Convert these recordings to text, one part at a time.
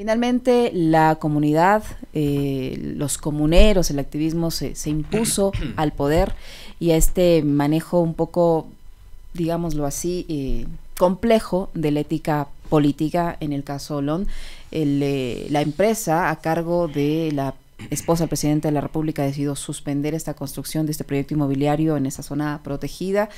Finalmente, la comunidad, los comuneros, el activismo se impuso al poder y a este manejo un poco, digámoslo así, complejo de la ética política, en el caso Olón. La empresa a cargo de la esposa del presidente de la República ha decidido suspender esta construcción de este proyecto inmobiliario en esa zona protegida,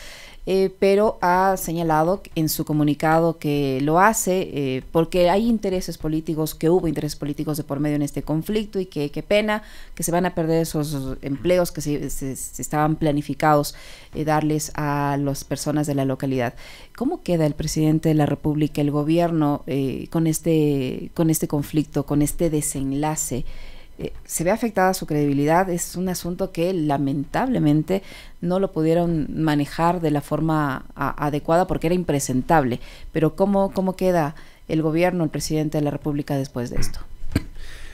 pero ha señalado en su comunicado que lo hace porque hay intereses políticos, que hubo intereses políticos de por medio en este conflicto y que qué pena que se van a perder esos empleos que se estaban planificados darles a las personas de la localidad. ¿Cómo queda el presidente de la República, el gobierno con este conflicto, con este desenlace? ¿Se ve afectada su credibilidad? Es un asunto que lamentablemente no lo pudieron manejar de la forma adecuada porque era impresentable. Pero ¿cómo queda el gobierno, el presidente de la República después de esto?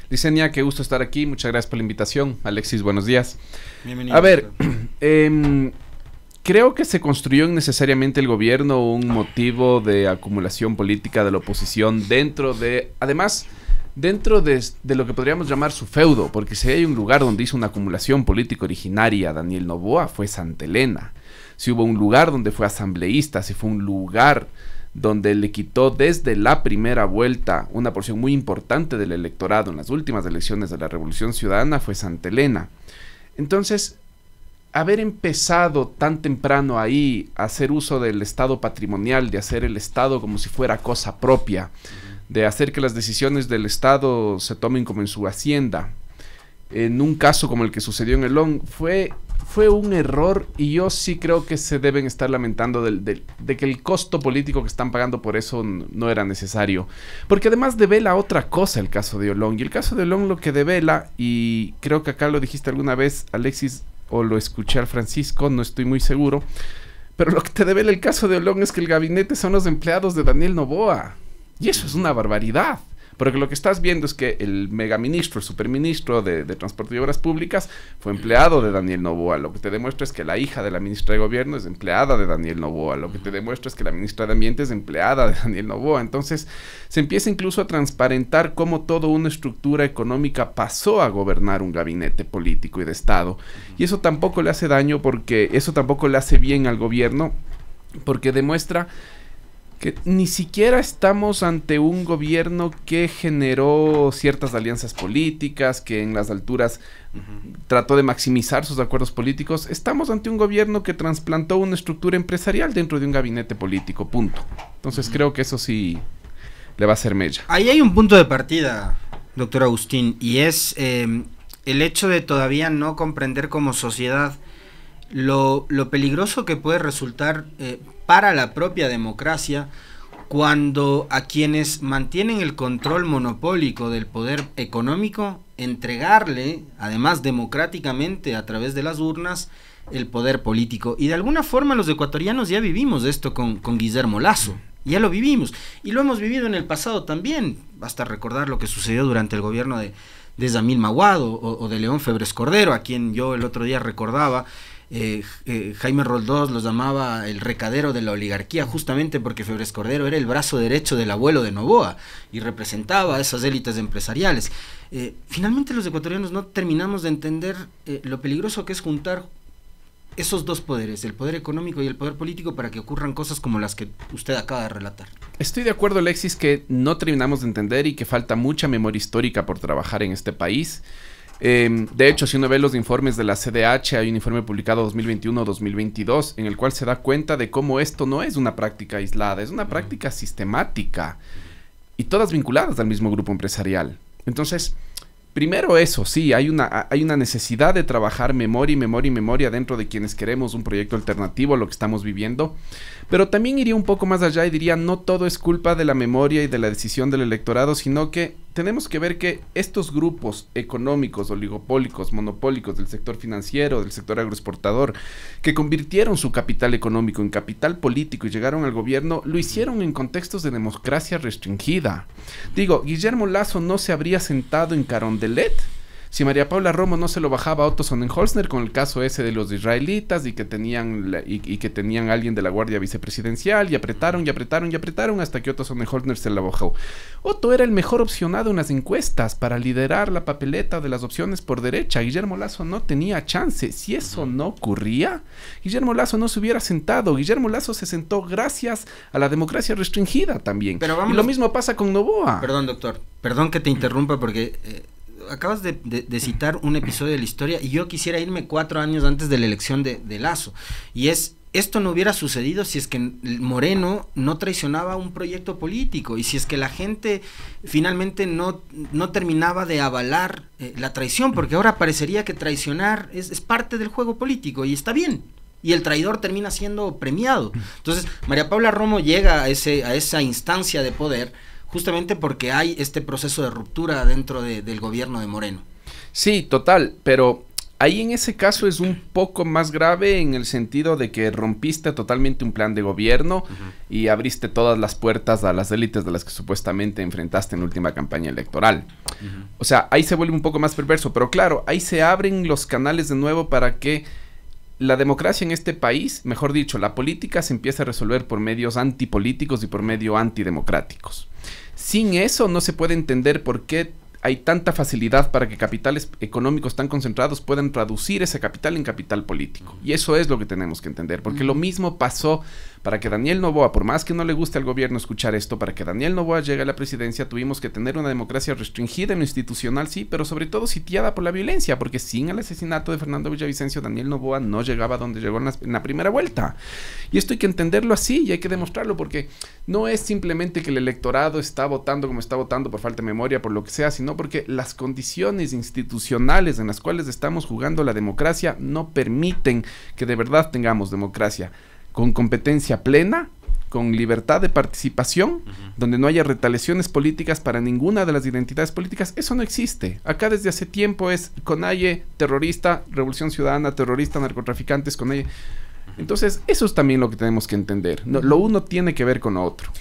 Licenia, qué gusto estar aquí. Muchas gracias por la invitación. Alexis, buenos días. Bienvenido. A ver, creo que se construyó innecesariamente el gobierno un motivo de acumulación política de la oposición dentro de lo que podríamos llamar su feudo, porque si hay un lugar donde hizo una acumulación política originaria Daniel Noboa fue Santa Elena. Si hubo un lugar donde fue asambleísta, si fue un lugar donde le quitó desde la primera vuelta una porción muy importante del electorado en las últimas elecciones de la Revolución Ciudadana, fue Santa Elena. Entonces, haber empezado tan temprano ahí a hacer uso del Estado patrimonial, de hacer el Estado como si fuera cosa propia, de hacer que las decisiones del Estado se tomen como en su hacienda, en un caso como el que sucedió en Olón, fue un error, y yo sí creo que se deben estar lamentando de que el costo político que están pagando por eso no era necesario. Porque además devela otra cosa el caso de Olón, y el caso de Olón lo que devela, y creo que acá lo dijiste alguna vez, Alexis, o lo escuché al Francisco, no estoy muy seguro, pero lo que te devela el caso de Olón es que el gabinete son los empleados de Daniel Noboa. Y eso es una barbaridad, porque lo que estás viendo es que el megaministro, el superministro de Transporte y Obras Públicas fue empleado de Daniel Noboa. Lo que te demuestra es que la hija de la ministra de Gobierno es empleada de Daniel Noboa. Lo que te demuestra es que la ministra de Ambiente es empleada de Daniel Noboa. Entonces se empieza incluso a transparentar cómo toda una estructura económica pasó a gobernar un gabinete político y de Estado. Y eso tampoco le hace daño, porque eso tampoco le hace bien al gobierno, porque demuestra que ni siquiera estamos ante un gobierno que generó ciertas alianzas políticas, que en las alturas trató de maximizar sus acuerdos políticos. Estamos ante un gobierno que trasplantó una estructura empresarial dentro de un gabinete político, punto. Entonces creo que eso sí le va a hacer mella. Ahí hay un punto de partida, doctor Agustín, y es el hecho de todavía no comprender como sociedad lo peligroso que puede resultar para la propia democracia cuando a quienes mantienen el control monopólico del poder económico, entregarle, además democráticamente a través de las urnas, el poder político. Y de alguna forma los ecuatorianos ya vivimos esto con Guillermo Lasso, ya lo vivimos, y lo hemos vivido en el pasado también. Basta recordar lo que sucedió durante el gobierno de Zamil Maguado o de León Febres Cordero, a quien yo el otro día recordaba. Jaime Roldós los llamaba el recadero de la oligarquía, justamente porque Febres Cordero era el brazo derecho del abuelo de Noboa y representaba a esas élites empresariales. Finalmente los ecuatorianos no terminamos de entender lo peligroso que es juntar esos dos poderes, el poder económico y el poder político, para que ocurran cosas como las que usted acaba de relatar. Estoy de acuerdo, Alexis, que no terminamos de entender y que falta mucha memoria histórica por trabajar en este país. De hecho, si uno ve los informes de la CDH, hay un informe publicado 2021-2022 en el cual se da cuenta de cómo esto no es una práctica aislada, es una práctica sistemática y todas vinculadas al mismo grupo empresarial. Entonces, primero eso, sí, hay una necesidad de trabajar memoria y memoria y memoria dentro de quienes queremos un proyecto alternativo a lo que estamos viviendo, pero también iría un poco más allá y diría, no todo es culpa de la memoria y de la decisión del electorado, sino que tenemos que ver que estos grupos económicos, oligopólicos, monopólicos del sector financiero, del sector agroexportador, que convirtieron su capital económico en capital político y llegaron al gobierno, lo hicieron en contextos de democracia restringida. Digo, Guillermo Lasso no se habría sentado en Carondelet Si María Paula Romo no se lo bajaba a Otto Sonnenholzner con el caso ese de los israelitas y que tenían que tenían a alguien de la Guardia Vicepresidencial y apretaron hasta que Otto Sonnenholzner se la bajó. Otto era el mejor opcionado en las encuestas para liderar la papeleta de las opciones por derecha. Guillermo Lasso no tenía chance. Si eso no ocurría, Guillermo Lasso no se hubiera sentado. Guillermo Lasso se sentó gracias a la democracia restringida también. Pero vamos, y lo mismo pasa con Noboa. Perdón, doctor. Perdón que te interrumpa porque acabas de citar un episodio de la historia y yo quisiera irme 4 años antes de la elección de Lasso. Y esto no hubiera sucedido si es que Moreno no traicionaba un proyecto político y si es que la gente finalmente no terminaba de avalar la traición, porque ahora parecería que traicionar es parte del juego político y está bien. Y el traidor termina siendo premiado. Entonces, María Paula Romo llega a esa instancia de poder justamente porque hay este proceso de ruptura dentro del gobierno de Moreno. Sí, total, pero ahí en ese caso es un poco más grave en el sentido de que rompiste totalmente un plan de gobierno y abriste todas las puertas a las élites de las que supuestamente enfrentaste en la última campaña electoral. O sea, ahí se vuelve un poco más perverso, pero claro, ahí se abren los canales de nuevo para que la democracia en este país, mejor dicho, la política se empieza a resolver por medios antipolíticos y por medios antidemocráticos. Sin eso no se puede entender por qué hay tanta facilidad para que capitales económicos tan concentrados puedan traducir ese capital en capital político. Y eso es lo que tenemos que entender, porque lo mismo pasó para que Daniel Noboa, por más que no le guste al gobierno escuchar esto, para que Daniel Noboa llegue a la presidencia tuvimos que tener una democracia restringida en lo institucional, sí, pero sobre todo sitiada por la violencia, porque sin el asesinato de Fernando Villavicencio, Daniel Noboa no llegaba a donde llegó en la primera vuelta. Y esto hay que entenderlo así y hay que demostrarlo, porque no es simplemente que el electorado está votando como está votando por falta de memoria, por lo que sea, sino porque las condiciones institucionales en las cuales estamos jugando la democracia no permiten que de verdad tengamos democracia con competencia plena, con libertad de participación, donde no haya retaliaciones políticas para ninguna de las identidades políticas. Eso no existe. Acá desde hace tiempo es CONAIE, terrorista, Revolución Ciudadana, terrorista, narcotraficantes, CONAIE. Entonces, eso es también lo que tenemos que entender. No, lo uno tiene que ver con lo otro.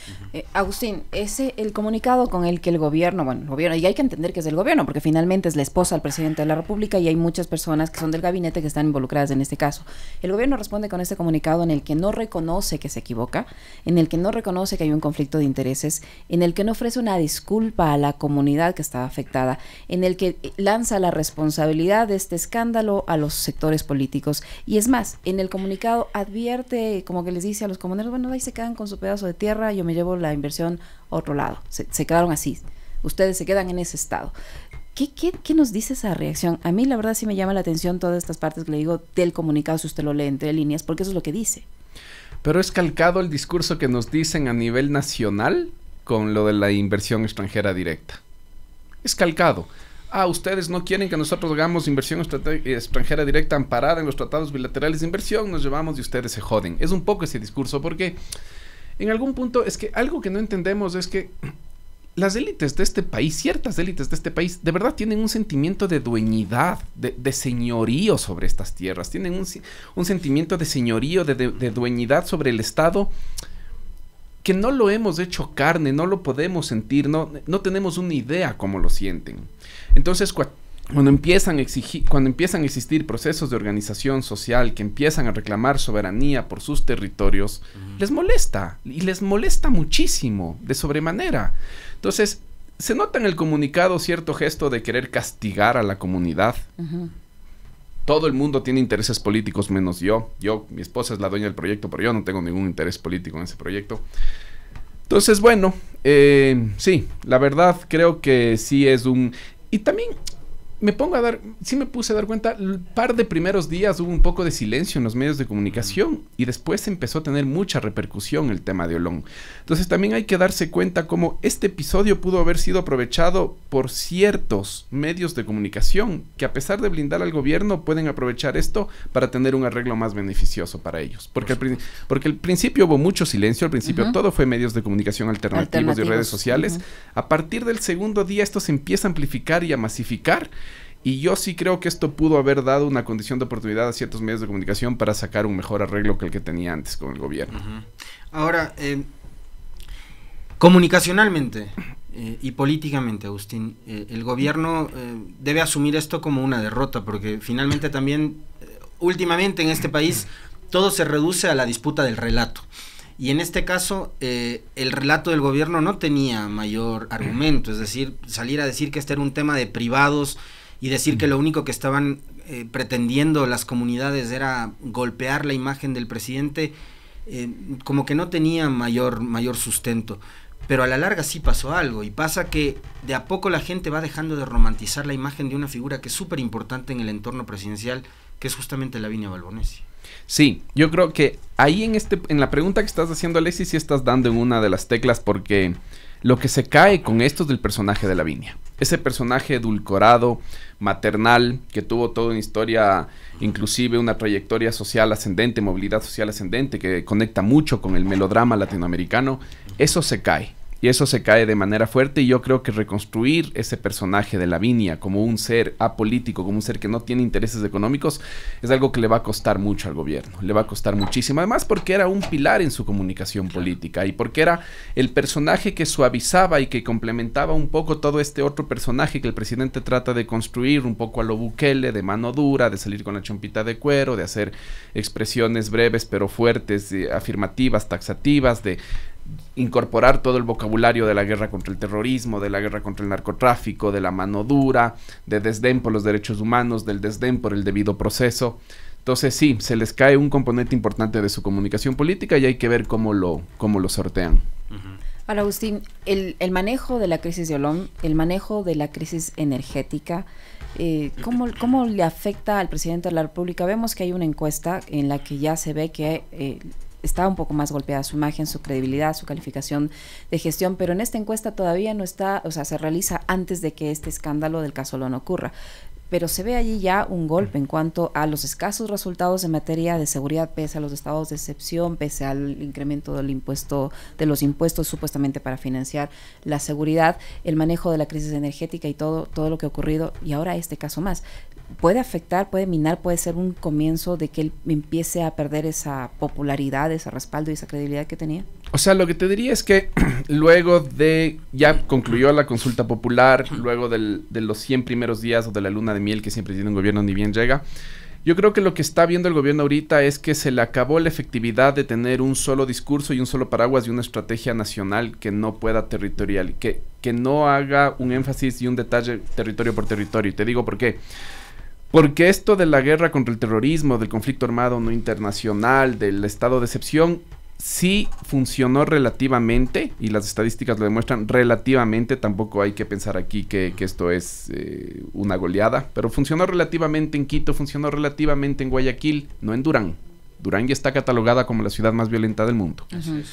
Agustín, el comunicado con el que el gobierno, y hay que entender que es el gobierno, porque finalmente es la esposa del presidente de la República y hay muchas personas que son del gabinete que están involucradas en este caso. El gobierno responde con este comunicado en el que no reconoce que se equivoca, en el que no reconoce que hay un conflicto de intereses, en el que no ofrece una disculpa a la comunidad que estaba afectada, en el que lanza la responsabilidad de este escándalo a los sectores políticos. Y es más, en el comunicado advierte, como que les dice a los comuneros, bueno, ahí se quedan con su pedazo de tierra, yo me llevo la inversión a otro lado. Se quedaron así, ustedes se quedan en ese estado. ¿Qué nos dice esa reacción? A mí la verdad sí me llama la atención todas estas partes que le digo del comunicado, si usted lo lee entre líneas, porque eso es lo que dice. Pero es calcado el discurso que nos dicen a nivel nacional con lo de la inversión extranjera directa. Es calcado. Ustedes no quieren que nosotros hagamos inversión extranjera directa amparada en los tratados bilaterales de inversión, nos llevamos y ustedes se joden. Es un poco ese discurso, porque en algún punto es que algo que no entendemos es que las élites de este país, ciertas élites de este país, de verdad tienen un sentimiento de dueñidad, de señorío sobre estas tierras, tienen un sentimiento de señorío, de dueñidad sobre el Estado, que no lo hemos hecho carne, no lo podemos sentir, no tenemos una idea cómo lo sienten. Entonces, cuando empiezan a existir procesos de organización social que empiezan a reclamar soberanía por sus territorios, les molesta, y les molesta muchísimo, de sobremanera. Entonces, se nota en el comunicado cierto gesto de querer castigar a la comunidad. Todo el mundo tiene intereses políticos menos yo. Mi esposa es la dueña del proyecto, pero yo no tengo ningún interés político en ese proyecto. Entonces, bueno, sí, la verdad creo que sí es un... Y también me puse a dar cuenta, el par de primeros días hubo un poco de silencio en los medios de comunicación y después empezó a tener mucha repercusión el tema de Olón. Entonces también hay que darse cuenta cómo este episodio pudo haber sido aprovechado por ciertos medios de comunicación que, a pesar de blindar al gobierno, pueden aprovechar esto para tener un arreglo más beneficioso para ellos. Porque al principio hubo mucho silencio, al principio todo fue medios de comunicación alternativos y redes sociales. A partir del segundo día esto se empieza a amplificar y a masificar. Y yo sí creo que esto pudo haber dado una condición de oportunidad a ciertos medios de comunicación para sacar un mejor arreglo que el que tenía antes con el gobierno. Ahora, comunicacionalmente, y políticamente, Agustín, el gobierno debe asumir esto como una derrota, porque finalmente también, últimamente en este país, todo se reduce a la disputa del relato. Y en este caso, el relato del gobierno no tenía mayor argumento, es decir, salir a decir que este era un tema de privados y decir que lo único que estaban pretendiendo las comunidades era golpear la imagen del presidente, como que no tenía mayor sustento. Pero a la larga sí pasó algo, y pasa que de a poco la gente va dejando de romantizar la imagen de una figura que es súper importante en el entorno presidencial, que es justamente Lavinia Balbonesi. Sí, yo creo que ahí en la pregunta que estás haciendo, Alexis, sí estás dando en una de las teclas, porque lo que se cae con esto es del personaje de Lavinia. Ese personaje edulcorado, maternal, que tuvo toda una historia, inclusive una trayectoria social ascendente, movilidad social ascendente, que conecta mucho con el melodrama latinoamericano, eso se cae. Y eso se cae de manera fuerte, y yo creo que reconstruir ese personaje de Lavinia como un ser apolítico, como un ser que no tiene intereses económicos, es algo que le va a costar mucho al gobierno, le va a costar muchísimo, además porque era un pilar en su comunicación política, y porque era el personaje que suavizaba y que complementaba un poco todo este otro personaje que el presidente trata de construir un poco a lo Bukele, de mano dura, de salir con la chompita de cuero, de hacer expresiones breves pero fuertes, afirmativas, taxativas, de incorporar todo el vocabulario de la guerra contra el terrorismo, de la guerra contra el narcotráfico, de la mano dura, de desdén por los derechos humanos, del desdén por el debido proceso. Entonces sí, se les cae un componente importante de su comunicación política, y hay que ver cómo lo sortean. Ahora, Agustín, el manejo de la crisis de Olón, el manejo de la crisis energética, ¿cómo le afecta al presidente de la República? Vemos que hay una encuesta en la que ya se ve que está un poco más golpeada su imagen, su credibilidad, su calificación de gestión, pero en esta encuesta todavía no está, o sea, se realiza antes de que este escándalo del caso Olón ocurra. Pero se ve allí ya un golpe en cuanto a los escasos resultados en materia de seguridad, pese a los estados de excepción, pese al incremento del impuesto, de los impuestos supuestamente para financiar la seguridad, el manejo de la crisis energética y todo lo que ha ocurrido, y ahora este caso más. Puede afectar, puede minar, puede ser un comienzo de que él empiece a perder esa popularidad, ese respaldo y esa credibilidad que tenía. O sea, lo que te diría es que luego de, ya concluyó la consulta popular, luego de los 100 primeros días o de la luna de miel que siempre tiene un gobierno ni bien llega, yo creo que lo que está viendo el gobierno ahorita es que se le acabó la efectividad de tener un solo discurso y un solo paraguas y una estrategia nacional que no pueda territorial, que no haga un énfasis y un detalle territorio por territorio. Y te digo por qué. Porque esto de la guerra contra el terrorismo, del conflicto armado no internacional, del estado de excepción, sí funcionó relativamente, y las estadísticas lo demuestran relativamente. Tampoco hay que pensar aquí que esto es una goleada, pero funcionó relativamente en Quito, funcionó relativamente en Guayaquil, no en Durán. Durán ya está catalogada como la ciudad más violenta del mundo. Así es.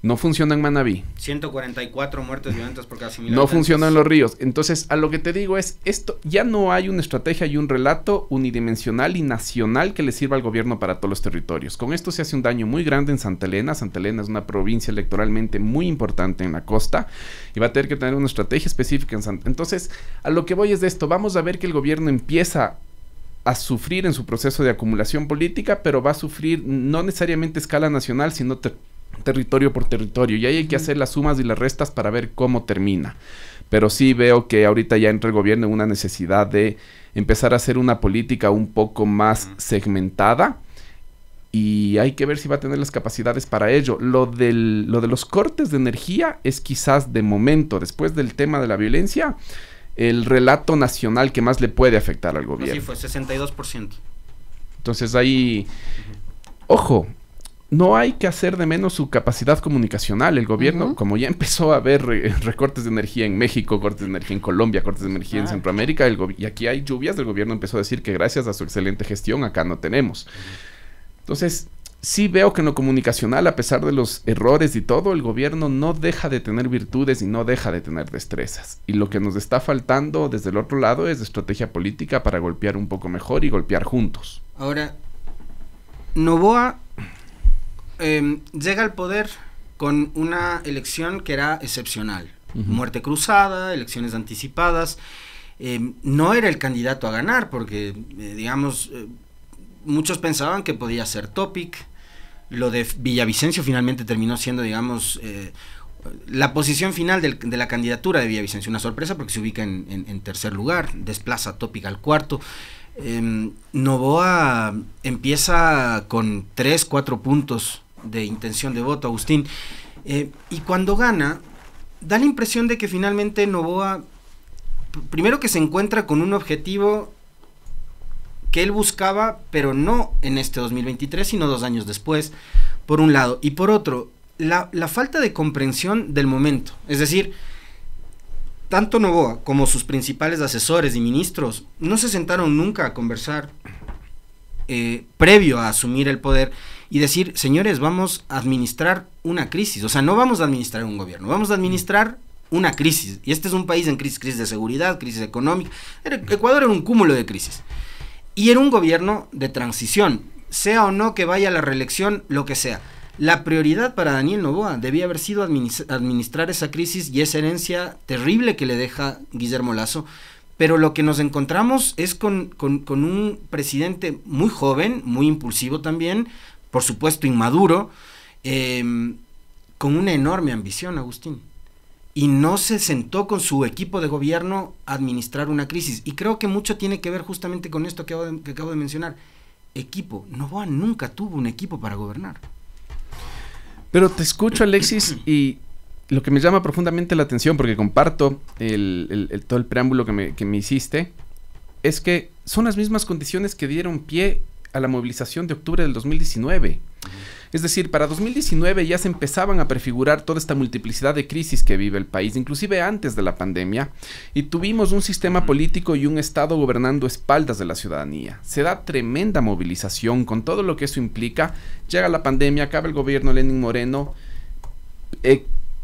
No funciona en Manabí. 144 muertes violentas por cada 100.000 No funciona en Los Ríos. Entonces, a lo que te digo es, esto ya no hay una estrategia y un relato unidimensional y nacional que le sirva al gobierno para todos los territorios. Con esto se hace un daño muy grande en Santa Elena. Santa Elena es una provincia electoralmente muy importante en la costa, y va a tener que tener una estrategia específica en Santa. Entonces, a lo que voy es de esto. Vamos a ver que el gobierno empieza a sufrir en su proceso de acumulación política, pero va a sufrir no necesariamente a escala nacional, sino territorio por territorio, y ahí hay que hacer las sumas y las restas para ver cómo termina. Pero sí veo que ahorita ya entra el gobierno en una necesidad de empezar a hacer una política un poco más segmentada, y hay que ver si va a tener las capacidades para ello. Lo de los cortes de energía es quizás de momento, después del tema de la violencia, el relato nacional que más le puede afectar al gobierno. Así fue, 62%. Entonces ahí, ojo, no hay que hacer de menos su capacidad comunicacional. El gobierno, como ya empezó a haber recortes de energía en México, cortes de energía en Colombia, cortes de energía en Centroamérica, y aquí hay lluvias, el gobierno empezó a decir que gracias a su excelente gestión acá no tenemos. Entonces, sí veo que en lo comunicacional, a pesar de los errores y todo, el gobierno no deja de tener virtudes y no deja de tener destrezas. Y lo que nos está faltando desde el otro lado es estrategia política para golpear un poco mejor y golpear juntos. Ahora, Noboa llega al poder con una elección que era excepcional. Muerte cruzada, elecciones anticipadas. No era el candidato a ganar porque, muchos pensaban que podía ser Topic. Lo de Villavicencio finalmente terminó siendo, la posición final de la candidatura de Villavicencio, una sorpresa porque se ubica en tercer lugar, desplaza a Topic al cuarto. Noboa empieza con 3-4 puntos de intención de voto, Agustín, y cuando gana, da la impresión de que finalmente Noboa, primero que se encuentra con un objetivo que él buscaba, pero no en este 2023, sino 2 años después, por un lado, y por otro, la falta de comprensión del momento, es decir, tanto Noboa como sus principales asesores y ministros no se sentaron nunca a conversar previo a asumir el poder y decir, señores, vamos a administrar una crisis, o sea, no vamos a administrar un gobierno, vamos a administrar una crisis, y este es un país en crisis de seguridad, crisis económica. Ecuador era un cúmulo de crisis, y era un gobierno de transición, sea o no que vaya a la reelección, lo que sea. La prioridad para Daniel Noboa debía haber sido administrar esa crisis y esa herencia terrible que le deja Guillermo Lasso, pero lo que nos encontramos es con un presidente muy joven, muy impulsivo también, por supuesto inmaduro, con una enorme ambición, Agustín, y no se sentó con su equipo de gobierno a administrar una crisis, y creo que mucho tiene que ver justamente con esto que acabo de mencionar, equipo. Noboa nunca tuvo un equipo para gobernar. Pero te escucho, Alexis, y lo que me llama profundamente la atención, porque comparto todo el preámbulo que me hiciste, es que son las mismas condiciones que dieron pie a la movilización de octubre del 2019. Es decir, para 2019 ya se empezaban a prefigurar toda esta multiplicidad de crisis que vive el país, inclusive antes de la pandemia, y tuvimos un sistema político y un Estado gobernando a espaldas de la ciudadanía. Se da tremenda movilización con todo lo que eso implica. Llega la pandemia, acaba el gobierno Lenín Moreno,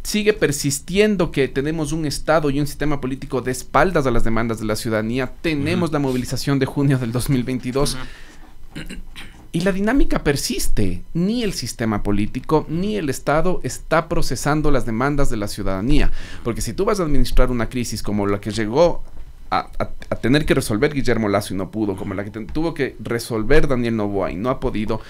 sigue persistiendo que tenemos un Estado y un sistema político de espaldas a las demandas de la ciudadanía. Tenemos la movilización de junio del 2022. Y la dinámica persiste. Ni el sistema político ni el Estado está procesando las demandas de la ciudadanía. Porque si tú vas a administrar una crisis como la que llegó a tener que resolver Guillermo Lasso y no pudo, como la que tuvo que resolver Daniel Noboa y no ha podido,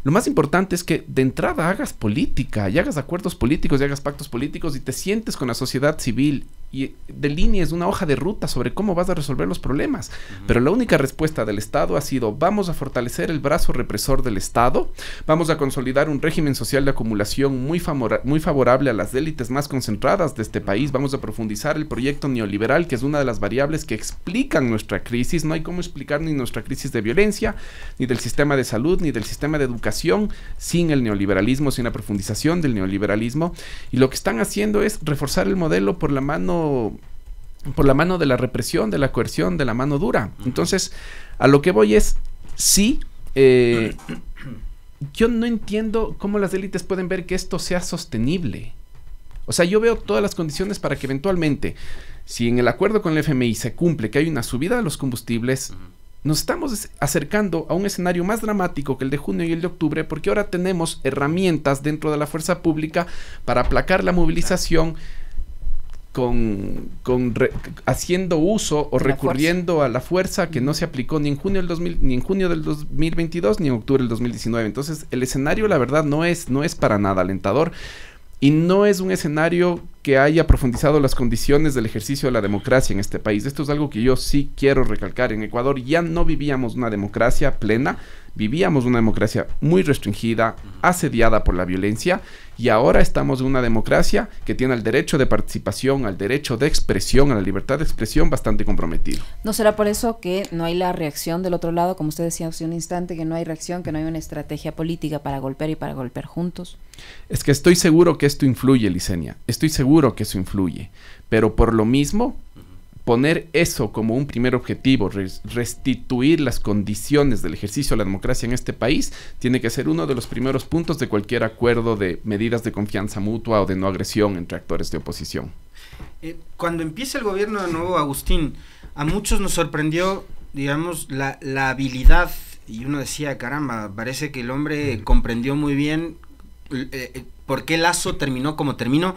lo más importante es que de entrada hagas política y hagas acuerdos políticos y hagas pactos políticos y te sientes con la sociedad civil y delinees una hoja de ruta sobre cómo vas a resolver los problemas. Pero la única respuesta del Estado ha sido: vamos a fortalecer el brazo represor del Estado, vamos a consolidar un régimen social de acumulación muy favorable a las élites más concentradas de este país, vamos a profundizar el proyecto neoliberal, que es una de las variables que explican nuestra crisis. No hay cómo explicar ni nuestra crisis de violencia, ni del sistema de salud, ni del sistema de educación sin el neoliberalismo, sin la profundización del neoliberalismo. Y lo que están haciendo es reforzar el modelo por la mano de la represión, de la coerción, de la mano dura. Entonces, a lo que voy es, sí, yo no entiendo cómo las élites pueden ver que esto sea sostenible. O sea, yo veo todas las condiciones para que eventualmente, si en el acuerdo con el FMI se cumple que hay una subida de los combustibles, nos estamos acercando a un escenario más dramático que el de junio y el de octubre, porque ahora tenemos herramientas dentro de la fuerza pública para aplacar la movilización, haciendo uso o recurriendo a la fuerza que no se aplicó ni en junio del 2022 ni en octubre del 2019. Entonces el escenario, la verdad, no es para nada alentador, y no es un escenario que haya profundizado las condiciones del ejercicio de la democracia en este país. Esto es algo que yo sí quiero recalcar. En Ecuador ya no vivíamos una democracia plena, vivíamos una democracia muy restringida, asediada por la violencia, y ahora estamos en una democracia que tiene el derecho de participación, al derecho de expresión, a la libertad de expresión bastante comprometido. ¿No será por eso que no hay la reacción del otro lado? Como usted decía hace un instante, que no hay reacción, que no hay una estrategia política para golpear y para golpear juntos. Es que estoy seguro que esto influye, Licenia. Estoy seguro que eso influye. Pero por lo mismo, poner eso como un primer objetivo, restituir las condiciones del ejercicio de la democracia en este país, tiene que ser uno de los primeros puntos de cualquier acuerdo de medidas de confianza mutua o de no agresión entre actores de oposición. Cuando empieza el gobierno de nuevo, Agustín, a muchos nos sorprendió, digamos, la habilidad, y uno decía, caramba, parece que el hombre comprendió muy bien por qué Lasso terminó como terminó,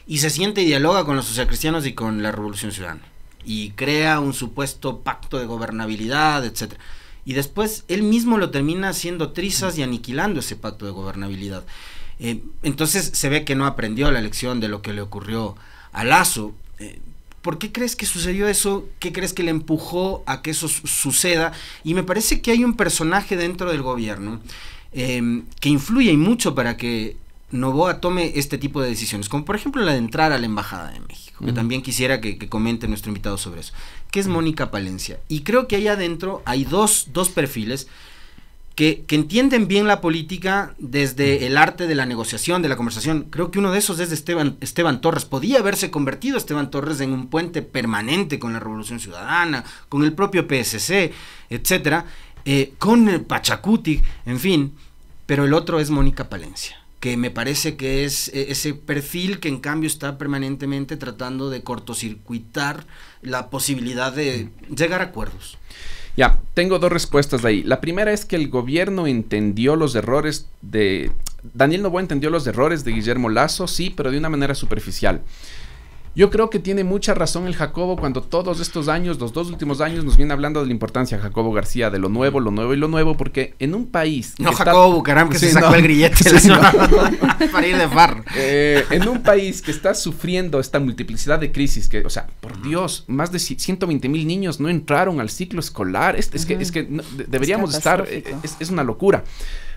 y se siente y dialoga con los socialcristianos y con la Revolución Ciudadana, y crea un supuesto pacto de gobernabilidad, etcétera. Y después él mismo lo termina haciendo trizas y aniquilando ese pacto de gobernabilidad. Entonces se ve que no aprendió la lección de lo que le ocurrió a Lasso. ¿Por qué crees que sucedió eso? ¿Qué crees que le empujó a que eso suceda? Y me parece que hay un personaje dentro del gobierno que influye y mucho para que Noboa tome este tipo de decisiones, como por ejemplo la de entrar a la Embajada de México, que también quisiera que comente nuestro invitado sobre eso, que es Mónica Palencia. Y creo que ahí adentro hay dos perfiles que entienden bien la política desde el arte de la negociación, de la conversación. Creo que uno de esos es de Esteban Torres. Podía haberse convertido Esteban Torres en un puente permanente con la Revolución Ciudadana, con el propio PSC, etcétera, con el Pachacuti, en fin. Pero el otro es Mónica Palencia, que me parece que es ese perfil que en cambio está permanentemente tratando de cortocircuitar la posibilidad de llegar a acuerdos. Ya, tengo dos respuestas de ahí. La primera es que el gobierno entendió los errores de... Daniel Noboa entendió los errores de Guillermo Lasso, sí, pero de una manera superficial. Yo creo que tiene mucha razón el Jacobo cuando todos estos años, los 2 últimos años, nos viene hablando de la importancia, Jacobo García, de lo nuevo y lo nuevo, porque en un país... No, Jacobo Bucaram, que sí, se sacó el grillete sí, para ir de farra. En un país que está sufriendo esta multiplicidad de crisis, que, o sea, por Dios, más de 120,000 niños no entraron al ciclo escolar, es que no, deberíamos estar, es una locura.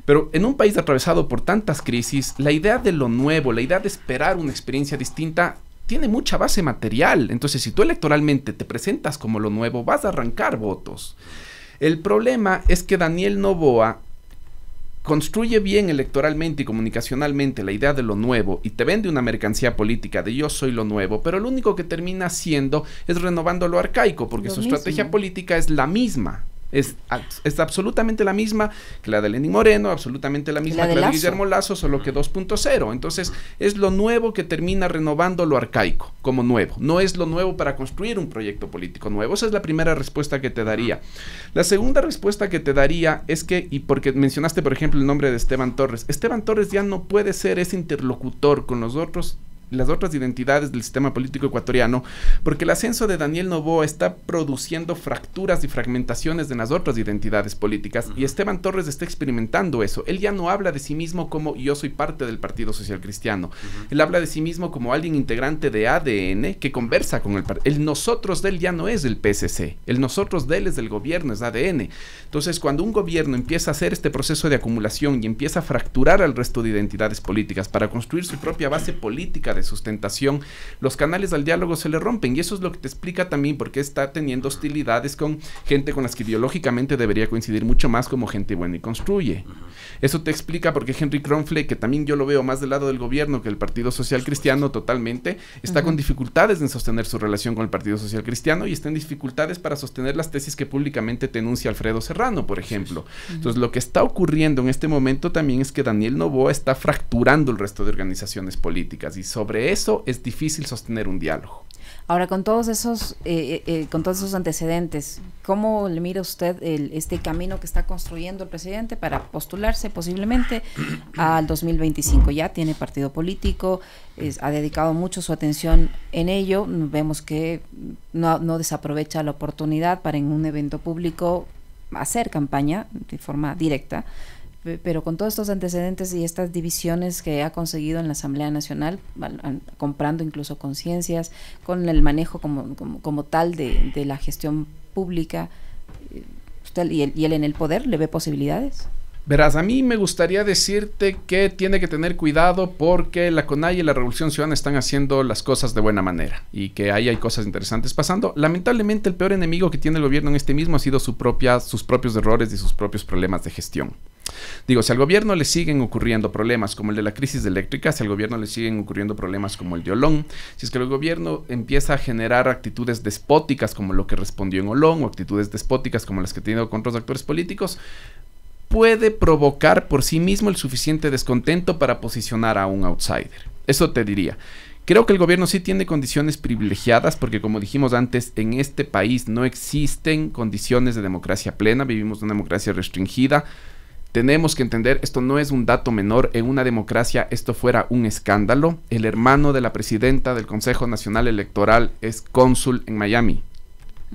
Pero en un país atravesado por tantas crisis, la idea de lo nuevo, la idea de esperar una experiencia distinta, tiene mucha base material. Entonces, si tú electoralmente te presentas como lo nuevo, vas a arrancar votos. El problema es que Daniel Noboa construye bien electoralmente y comunicacionalmente la idea de lo nuevo y te vende una mercancía política de yo soy lo nuevo, pero lo único que termina haciendo es renovando lo arcaico, porque su estrategia política es la misma. Es absolutamente la misma que la de Lenín Moreno, absolutamente la misma que la de Guillermo Lasso, solo que 2.0. Entonces, es lo nuevo que termina renovando lo arcaico como nuevo. No es lo nuevo para construir un proyecto político nuevo. Esa es la primera respuesta que te daría. La segunda respuesta que te daría es que, y porque mencionaste, por ejemplo, el nombre de Esteban Torres ya no puede ser ese interlocutor con las otras identidades del sistema político ecuatoriano, porque el ascenso de Daniel Noboa está produciendo fracturas y fragmentaciones de las otras identidades políticas, y Esteban Torres está experimentando eso. Él ya no habla de sí mismo como yo soy parte del Partido Social Cristiano, él habla de sí mismo como alguien integrante de ADN que conversa con el partido. El nosotros de él ya no es el PSC, el nosotros de él es del gobierno, es ADN. Entonces, cuando un gobierno empieza a hacer este proceso de acumulación y empieza a fracturar al resto de identidades políticas para construir su propia base política de sustentación, los canales al diálogo se le rompen, y eso es lo que te explica también por qué está teniendo hostilidades con gente con las que ideológicamente debería coincidir mucho más, como gente buena y construye. Eso te explica por qué Henry Kronfle, que también yo lo veo más del lado del gobierno que el Partido Social Cristiano totalmente, está con dificultades en sostener su relación con el Partido Social Cristiano, y está en dificultades para sostener las tesis que públicamente te enuncia Alfredo Serrano, por ejemplo. Entonces, lo que está ocurriendo en este momento también es que Daniel Noboa está fracturando el resto de organizaciones políticas, y sobre eso es difícil sostener un diálogo. Ahora, con todos esos antecedentes, ¿cómo le mira usted este camino que está construyendo el presidente para postularse posiblemente al 2025? Ya tiene partido político, ha dedicado mucho su atención en ello. Vemos que no desaprovecha la oportunidad para en un evento público hacer campaña de forma directa. Pero con todos estos antecedentes y estas divisiones que ha conseguido en la Asamblea Nacional, comprando incluso conciencias, con el manejo como tal de la gestión pública, ¿usted y él en el poder le ve posibilidades? Verás, a mí me gustaría decirte que tiene que tener cuidado porque la CONAIE y la Revolución Ciudadana están haciendo las cosas de buena manera y que ahí hay cosas interesantes pasando. Lamentablemente, el peor enemigo que tiene el gobierno en este mismo ha sido sus propios errores y sus propios problemas de gestión. Digo, si al gobierno le siguen ocurriendo problemas como el de la crisis eléctrica, si al gobierno le siguen ocurriendo problemas como el de Olón, si es que el gobierno empieza a generar actitudes despóticas como lo que respondió en Olón, o actitudes despóticas como las que ha tenido con otros actores políticos, puede provocar por sí mismo el suficiente descontento para posicionar a un outsider. Eso te diría. Creo que el gobierno sí tiene condiciones privilegiadas porque, como dijimos antes, en este país no existen condiciones de democracia plena, vivimos una democracia restringida. Tenemos que entender, esto no es un dato menor, en una democracia esto fuera un escándalo. El hermano de la presidenta del Consejo Nacional Electoral es cónsul en Miami.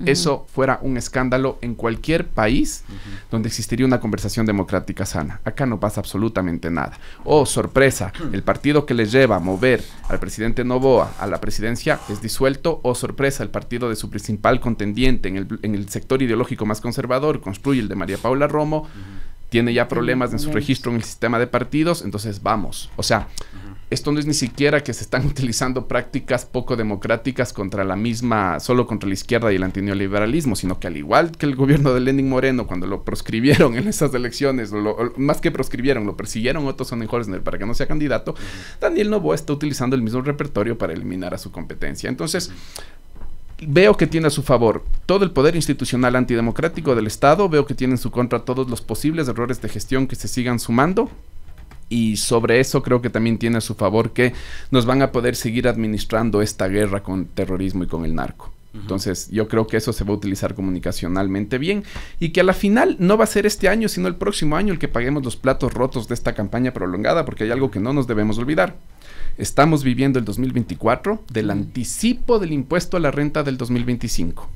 eso fuera un escándalo en cualquier país donde existiría una conversación democrática sana. Acá no pasa absolutamente nada. Oh, sorpresa, el partido que le lleva a mover al presidente Noboa a la presidencia es disuelto. Oh, sorpresa, el partido de su principal contendiente en el sector ideológico más conservador, construye el de María Paula Romo, tiene ya problemas en su registro en el sistema de partidos, entonces vamos. O sea, esto no es ni siquiera que se están utilizando prácticas poco democráticas contra la misma, solo contra la izquierda y el antineoliberalismo, sino que al igual que el gobierno de Lenín Moreno, cuando lo proscribieron en esas elecciones, más que proscribieron, lo persiguieron Otto Sonnenholzner para que no sea candidato, Daniel Noboa está utilizando el mismo repertorio para eliminar a su competencia. Entonces, veo que tiene a su favor todo el poder institucional antidemocrático del Estado, veo que tiene en su contra todos los posibles errores de gestión que se sigan sumando, y sobre eso creo que también tiene a su favor que nos van a poder seguir administrando esta guerra con terrorismo y con el narco. Entonces yo creo que eso se va a utilizar comunicacionalmente bien y que a la final no va a ser este año sino el próximo año el que paguemos los platos rotos de esta campaña prolongada, porque hay algo que no nos debemos olvidar. Estamos viviendo el 2024 del anticipo del impuesto a la renta del 2025.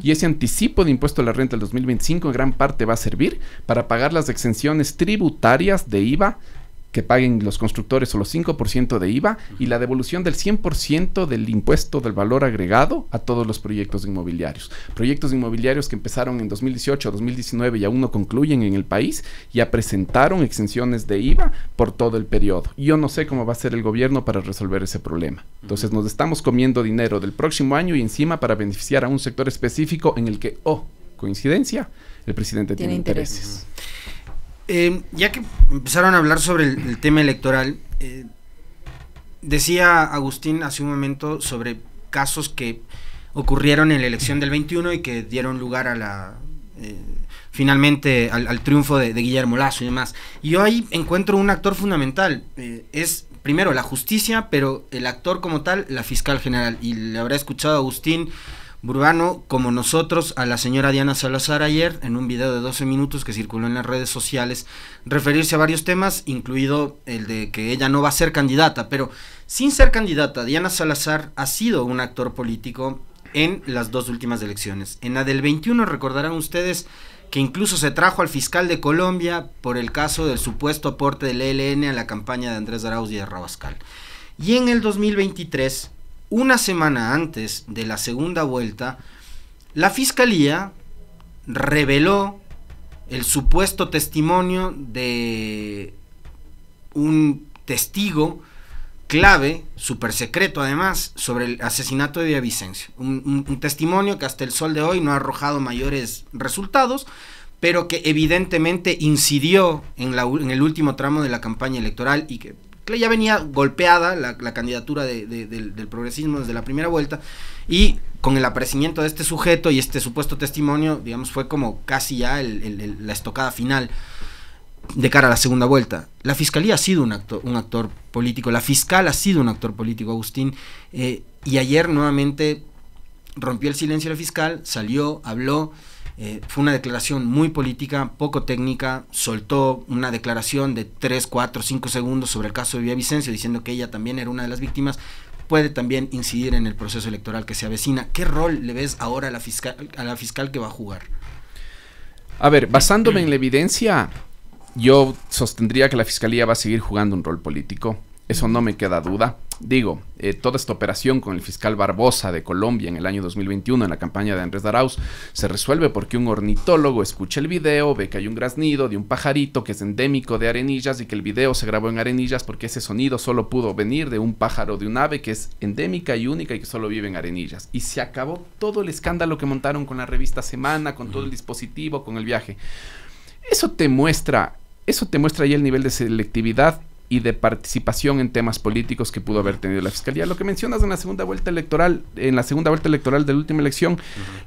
Y ese anticipo de impuesto a la renta del 2025 en gran parte va a servir para pagar las exenciones tributarias de IVA que paguen los constructores o los 5% de IVA y la devolución del 100% del impuesto del valor agregado a todos los proyectos inmobiliarios. Proyectos inmobiliarios que empezaron en 2018, 2019 y aún no concluyen en el país, ya presentaron exenciones de IVA por todo el periodo. Yo no sé cómo va a ser el gobierno para resolver ese problema. Entonces nos estamos comiendo dinero del próximo año y encima para beneficiar a un sector específico en el que, coincidencia, el presidente tiene intereses. Ya que empezaron a hablar sobre el tema electoral, decía Agustín hace un momento sobre casos que ocurrieron en la elección del 21 y que dieron lugar a finalmente al triunfo de Guillermo Lasso y demás. Y yo ahí encuentro un actor fundamental, es primero la justicia, pero el actor como tal, la fiscal general. Y le habrá escuchado a Agustín Burbano, como nosotros, a la señora Diana Salazar ayer, en un video de 12 minutos que circuló en las redes sociales, referirse a varios temas, incluido el de que ella no va a ser candidata, pero sin ser candidata, Diana Salazar ha sido un actor político en las dos últimas elecciones. En la del 21 recordarán ustedes que incluso se trajo al fiscal de Colombia por el caso del supuesto aporte del ELN a la campaña de Andrés Arauz y de Rabascal. Y en el 2023... una semana antes de la segunda vuelta, la Fiscalía reveló el supuesto testimonio de un testigo clave, súper secreto además, sobre el asesinato de Villavicencio. Un testimonio que hasta el sol de hoy no ha arrojado mayores resultados, pero que evidentemente incidió en el último tramo de la campaña electoral y que ya venía golpeada la candidatura del progresismo desde la primera vuelta, y con el aparecimiento de este sujeto y este supuesto testimonio, digamos, fue como casi ya la estocada final de cara a la segunda vuelta. La Fiscalía ha sido un actor político, la fiscal ha sido un actor político, Agustín, y ayer nuevamente rompió el silencio la fiscal, salió, habló. Fue una declaración muy política, poco técnica, soltó una declaración de 3, 4, 5 segundos sobre el caso de Villavicencio, diciendo que ella también era una de las víctimas, puede también incidir en el proceso electoral que se avecina. ¿Qué rol le ves ahora a la fiscal que va a jugar? A ver, basándome en la evidencia, yo sostendría que la Fiscalía va a seguir jugando un rol político, eso no me queda duda. Digo, toda esta operación con el fiscal Barbosa de Colombia en el año 2021 en la campaña de Andrés Arauz se resuelve porque un ornitólogo escucha el video, ve que hay un graznido de un pajarito que es endémico de Arenillas y que el video se grabó en Arenillas porque ese sonido solo pudo venir de un pájaro, de un ave que es endémica y única y que solo vive en Arenillas. Y se acabó todo el escándalo que montaron con la revista Semana, con todo el dispositivo, con el viaje. Eso te muestra ya el nivel de selectividad y de participación en temas políticos que pudo haber tenido la Fiscalía. Lo que mencionas en la segunda vuelta electoral de la última elección,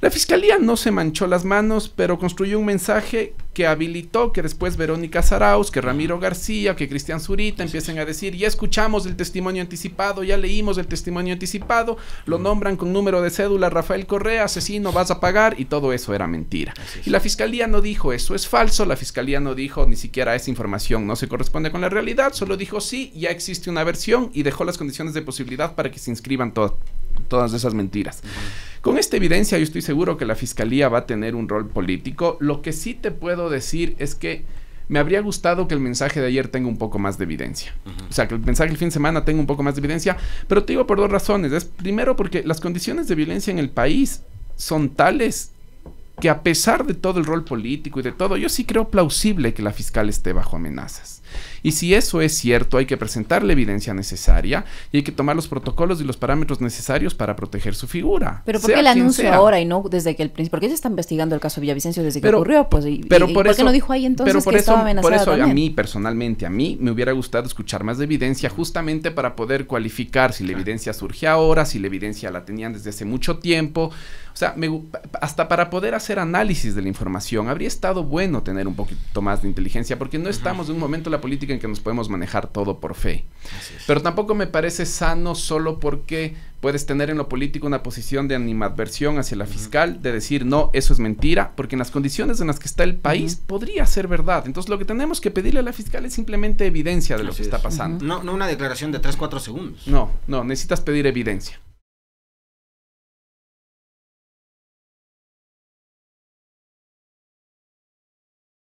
la Fiscalía no se manchó las manos, pero construyó un mensaje que habilitó que después Verónica Zarauz, que Ramiro García, que Cristian Zurita empiecen a decir, ya escuchamos el testimonio anticipado, ya leímos el testimonio anticipado, lo nombran con número de cédula Rafael Correa, asesino, vas a pagar, y todo eso era mentira. Y la Fiscalía no dijo, eso es falso, la Fiscalía no dijo ni siquiera esa información no se corresponde con la realidad, solo dijo sí, ya existe una versión y dejó las condiciones de posibilidad para que se inscriban todas esas mentiras. Con esta evidencia yo estoy seguro que la Fiscalía va a tener un rol político. Lo que sí te puedo decir es que me habría gustado que el mensaje de ayer tenga un poco más de evidencia. O sea, que el mensaje del fin de semana tenga un poco más de evidencia, pero te digo por dos razones. Primero, porque las condiciones de violencia en el país son tales que a pesar de todo el rol político y de todo, yo sí creo plausible que la fiscal esté bajo amenazas. Y si eso es cierto, hay que presentar la evidencia necesaria y hay que tomar los protocolos y los parámetros necesarios para proteger su figura. Pero ¿por qué el anuncio ahora y no desde que el principio? ¿Por qué se está investigando el caso Villavicencio desde que ocurrió? Pues, ¿por qué no dijo ahí entonces que estaba amenazada? Por eso también? A mí, personalmente, a mí me hubiera gustado escuchar más de evidencia justamente para poder cualificar si la evidencia surge ahora, si la evidencia la tenían desde hace mucho tiempo. O sea, hasta para poder hacer análisis de la información, habría estado bueno tener un poquito más de inteligencia, porque no estamos en un momento en la política en que nos podemos manejar todo por fe. Pero tampoco me parece sano solo porque puedes tener en lo político una posición de animadversión hacia la fiscal, de decir, no, eso es mentira, porque en las condiciones en las que está el país podría ser verdad. Entonces lo que tenemos que pedirle a la fiscal es simplemente evidencia de lo que está pasando. No una declaración de 3-4 segundos. No, necesitas pedir evidencia.